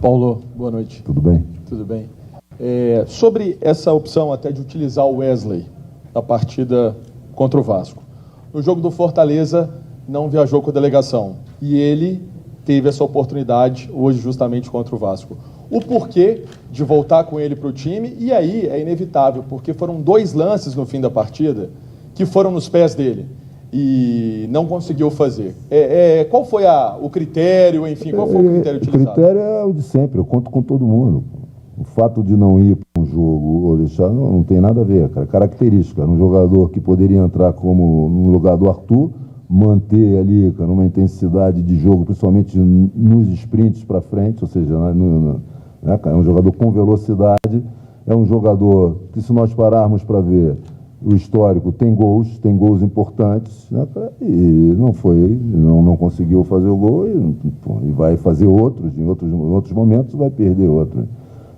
Paulo, boa noite. Tudo bem? Tudo bem. Sobre essa opção até de utilizar o Wesley na partida contra o Vasco. No jogo do Fortaleza, não viajou com a delegação. E ele teve essa oportunidade hoje justamente contra o Vasco. O porquê de voltar com ele para o time, e aí é inevitável, porque foram 2 lances no fim da partida que foram nos pés dele e não conseguiu fazer. Qual foi o critério, enfim, qual foi o critério utilizado? O critério é o de sempre, eu conto com todo mundo. O fato de não ir para um jogo ou deixar, não tem nada a ver, cara. Característica, era um jogador que poderia entrar como no lugar do Arthur, manter ali, cara, uma intensidade de jogo, principalmente nos sprints para frente, ou seja, é um jogador com velocidade, é um jogador que, se nós pararmos para ver o histórico, tem gols importantes, né, e não conseguiu fazer o gol e vai fazer outros, em outros momentos vai perder outro.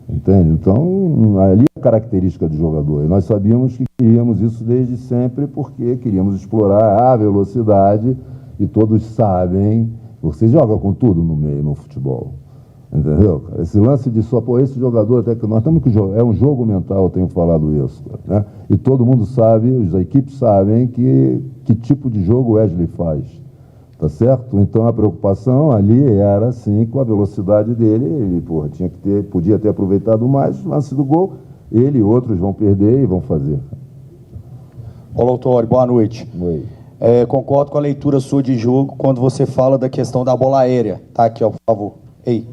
Entende? Então, ali é a característica do jogador. E nós sabíamos que queríamos isso desde sempre, porque queríamos explorar a velocidade, e todos sabem, você joga com tudo no meio, no futebol. Entendeu? Esse lance de esse jogador, até que nós temos que jogar, é um jogo mental, eu tenho falado isso, né? E todo mundo sabe, as equipes sabem que tipo de jogo o Wesley faz. Tá certo? Então a preocupação ali era assim com a velocidade dele, ele podia ter aproveitado mais o lance do gol, ele e outros vão perder e vão fazer. Paulo Autori, boa noite. Oi. Concordo com a leitura sua de jogo quando você fala da questão da bola aérea. Tá aqui, ó, por favor. Ei.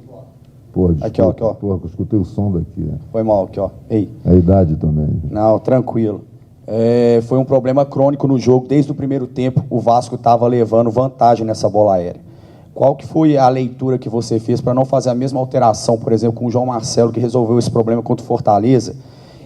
Porra, desculpa, aqui, ó. Porra, eu escutei o som daqui. Né? Foi mal, aqui, ó. Ei. É a idade também. Não, tranquilo. Foi um problema crônico no jogo. Desde o primeiro tempo, o Vasco estava levando vantagem nessa bola aérea. Qual que foi a leitura que você fez para não fazer a mesma alteração, por exemplo, com o João Marcelo, que resolveu esse problema contra o Fortaleza?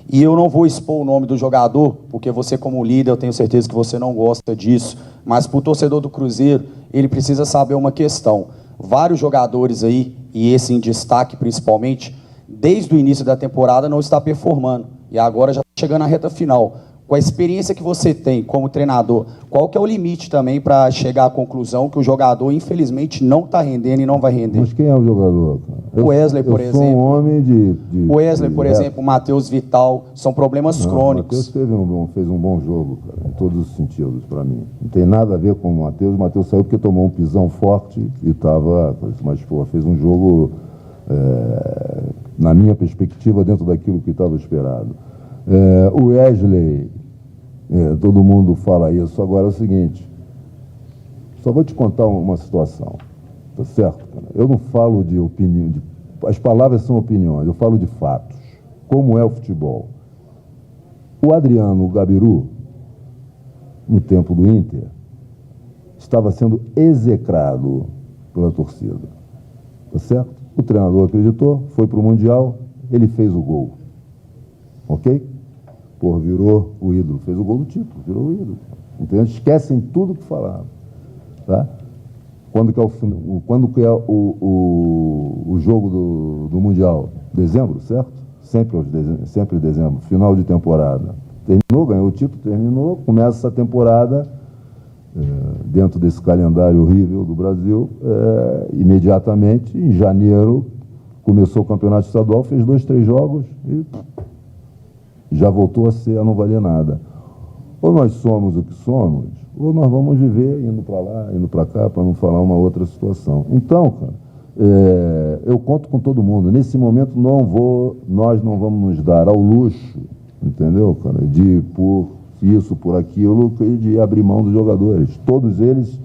E eu não vou expor o nome do jogador, porque você, como líder, eu tenho certeza que você não gosta disso, mas para o torcedor do Cruzeiro, ele precisa saber uma questão. Vários jogadores aí, e esse em destaque principalmente, desde o início da temporada não está performando, e agora já está chegando à reta final. Com a experiência que você tem como treinador, qual que é o limite também para chegar à conclusão que o jogador, infelizmente, não está rendendo e não vai render? Mas quem é o jogador? O Wesley, por exemplo. Eu sou um homem de o Wesley, por exemplo, o Matheus Vital, são problemas crônicos. O Matheus fez um bom jogo, cara, em todos os sentidos, para mim. Não tem nada a ver com o Matheus. O Matheus saiu porque tomou um pisão forte e estava... Mas, pô, fez um jogo, na minha perspectiva, dentro daquilo que estava esperado. O Wesley, todo mundo fala isso. Agora é o seguinte, só vou te contar uma situação, tá certo? Eu não falo de opinião, as palavras são opiniões, eu falo de fatos, como é o futebol. O Adriano Gabiru, no tempo do Inter, estava sendo execrado pela torcida, tá certo? O treinador acreditou, foi para o Mundial, ele fez o gol, ok? Pô, virou o ídolo, fez o gol do título, virou o ídolo. Então, esquecem tudo que falaram. Tá? Quando que é o jogo do Mundial? Dezembro, certo? Sempre dezembro, final de temporada. Terminou, ganhou o título, terminou, começa essa temporada, dentro desse calendário horrível do Brasil, imediatamente, em janeiro, começou o campeonato estadual, fez 2, 3 jogos e... já voltou a não valer nada. Ou nós somos o que somos, ou nós vamos viver indo para lá, indo para cá, para não falar uma outra situação. Então, cara, eu conto com todo mundo. Nesse momento, nós não vamos nos dar ao luxo, entendeu, cara, de por isso, por aquilo, de abrir mão dos jogadores. Todos eles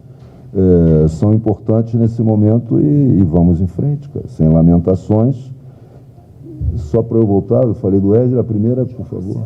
são importantes nesse momento e vamos em frente, cara, sem lamentações. Só para eu voltar, eu falei do Wesley, a primeira, por favor.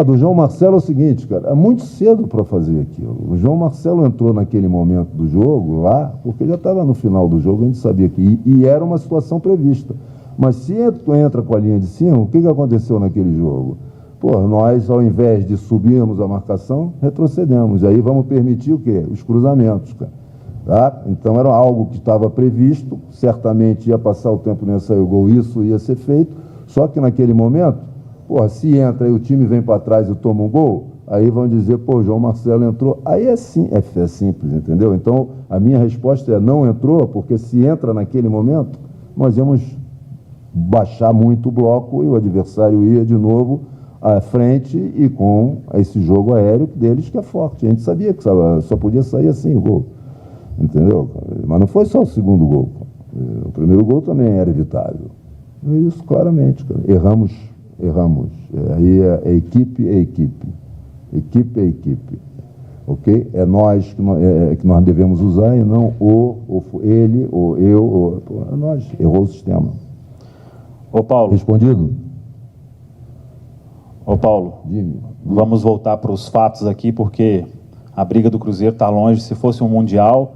Do João Marcelo é o seguinte, cara, é muito cedo para fazer aquilo. O João Marcelo entrou naquele momento do jogo lá, porque já estava no final do jogo, a gente sabia que e era uma situação prevista. Mas se tu entra com a linha de cima, o que aconteceu naquele jogo? Pô, nós, ao invés de subirmos a marcação, retrocedemos. E aí vamos permitir o quê? Os cruzamentos, cara. Tá? Então era algo que estava previsto, certamente ia passar o tempo, não ia sair o gol, isso ia ser feito, só que naquele momento, se entra e o time vem para trás e toma um gol, aí vão dizer, João Marcelo entrou, aí é simples, entendeu? Então a minha resposta é não entrou, porque se entra naquele momento, nós íamos baixar muito o bloco e o adversário ia de novo à frente e com esse jogo aéreo deles que é forte. A gente sabia que só podia sair assim o gol. Entendeu? Mas não foi só o segundo gol. O primeiro gol também era evitável. Isso claramente, cara. Erramos. Aí é equipe. Equipe é equipe. Ok? É nós que nós devemos usar e não ele, ou eu, é nós. Errou o sistema. Ô Paulo. Respondido? Ô Paulo, vamos voltar para os fatos aqui, porque a briga do Cruzeiro está longe. Se fosse um Mundial,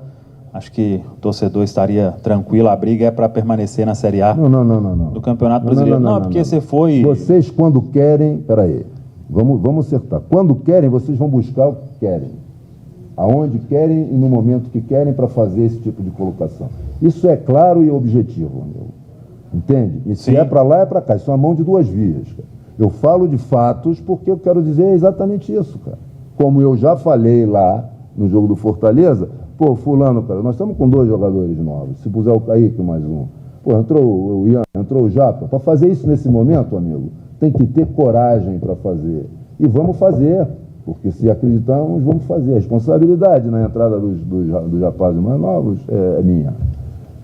acho que o torcedor estaria tranquilo. A briga é para permanecer na Série A do Campeonato Brasileiro. Não, porque você foi... Vocês, quando querem... Peraí, vamos acertar. Quando querem, vocês vão buscar o que querem. Aonde querem e no momento que querem para fazer esse tipo de colocação. Isso é claro e objetivo, meu. Entende? E se é para lá, é para cá. Isso é uma mão de duas vias, cara. Eu falo de fatos porque eu quero dizer exatamente isso, cara. Como eu já falei lá no jogo do Fortaleza, pô, fulano, cara, nós estamos com 2 jogadores novos. Se puser o Kaique mais um. Pô, entrou o Ian, entrou o Japa. Para fazer isso nesse momento, amigo, tem que ter coragem para fazer. E vamos fazer. Porque se acreditamos, vamos fazer. A responsabilidade na entrada dos rapazes mais novos é minha.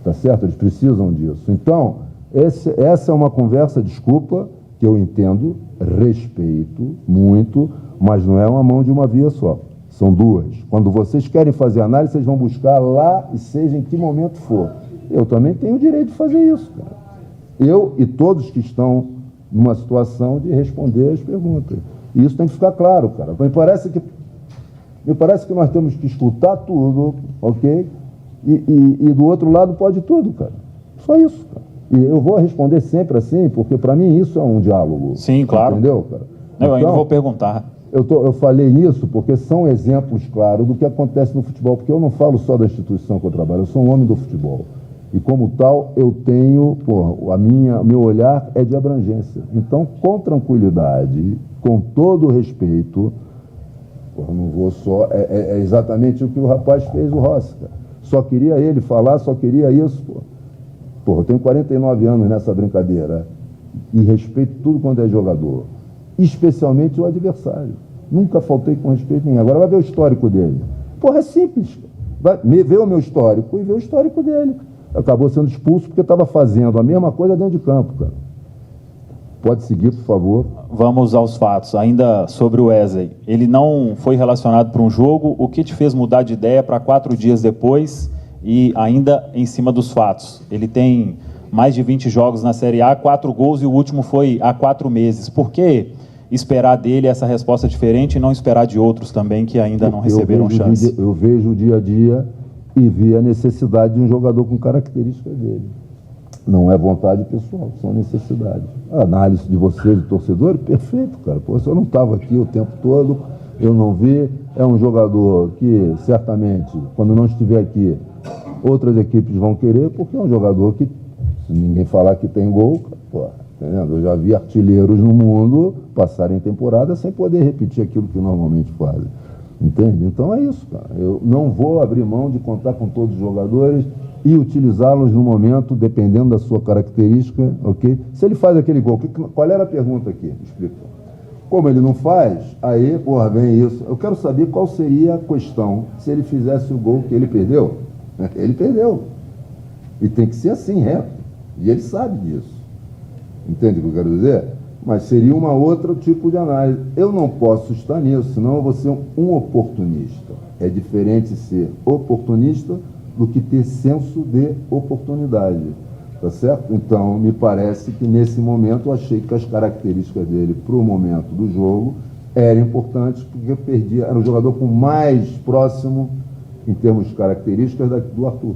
Tá certo? Eles precisam disso. Então, essa é uma conversa, desculpa, que eu entendo, respeito muito, mas não é uma mão de uma via só. São duas. Quando vocês querem fazer análise, vocês vão buscar lá e seja em que momento for. Eu também tenho o direito de fazer isso, cara. Eu e todos que estão numa situação de responder as perguntas. E isso tem que ficar claro, cara. Me parece que nós temos que escutar tudo, ok? E do outro lado pode tudo, cara. Só isso, cara. E eu vou responder sempre assim, porque para mim isso é um diálogo. Sim, claro. Entendeu, cara? Eu ainda vou perguntar. Eu falei nisso porque são exemplos claros do que acontece no futebol, porque eu não falo só da instituição que eu trabalho, eu sou um homem do futebol. E como tal, eu tenho, meu olhar é de abrangência. Então, com tranquilidade, com todo o respeito, não vou só... É exatamente o que o rapaz fez, o Rossi, cara. Só queria ele falar, só queria isso, eu tenho 49 anos nessa brincadeira e respeito tudo quando é jogador, especialmente o adversário. Nunca faltei com respeito nenhum. Agora vai ver o histórico dele. É simples. Vai ver o meu histórico e ver o histórico dele. Acabou sendo expulso porque estava fazendo a mesma coisa dentro de campo, cara. Pode seguir, por favor. Vamos aos fatos. Ainda sobre o Wesley. Ele não foi relacionado para um jogo. O que te fez mudar de ideia para 4 dias depois? E ainda em cima dos fatos. Ele tem mais de 20 jogos na Série A, 4 gols e o último foi há 4 meses. Por que esperar dele essa resposta diferente e não esperar de outros também que ainda não receberam chance? Eu vejo o dia a dia e vi a necessidade de um jogador com características dele. Não é vontade pessoal, são necessidades. A análise de vocês, do torcedor, perfeito, cara. Se eu não estava aqui o tempo todo, eu não vi. É um jogador que, certamente, quando não estiver aqui, outras equipes vão querer, porque é um jogador que, se ninguém falar que tem gol, entendeu? Eu já vi artilheiros no mundo passarem temporada sem poder repetir aquilo que normalmente fazem. Entende? Então é isso, cara. Eu não vou abrir mão de contar com todos os jogadores e utilizá-los no momento, dependendo da sua característica, ok? Se ele faz aquele gol, qual era a pergunta aqui? Explica. Como ele não faz, aí, vem isso. Eu quero saber qual seria a questão se ele fizesse o gol que ele perdeu. Ele perdeu. E tem que ser assim, reto. E ele sabe disso. Entende o que eu quero dizer? Mas seria uma outra tipo de análise. Eu não posso estar nisso, senão eu vou ser um oportunista. É diferente ser oportunista do que ter senso de oportunidade. Tá certo? Então, me parece que nesse momento eu achei que as características dele para o momento do jogo eram importantes, porque eu perdi, era o jogador com mais próximo, em termos de características, do Arthur.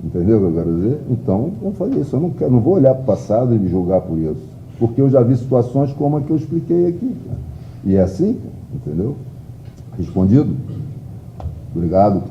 Entendeu o que eu quero dizer? Então, vamos fazer isso. Eu não vou olhar para o passado e me julgar por isso. Porque eu já vi situações como a que eu expliquei aqui. Cara. E é assim, entendeu? Respondido? Obrigado.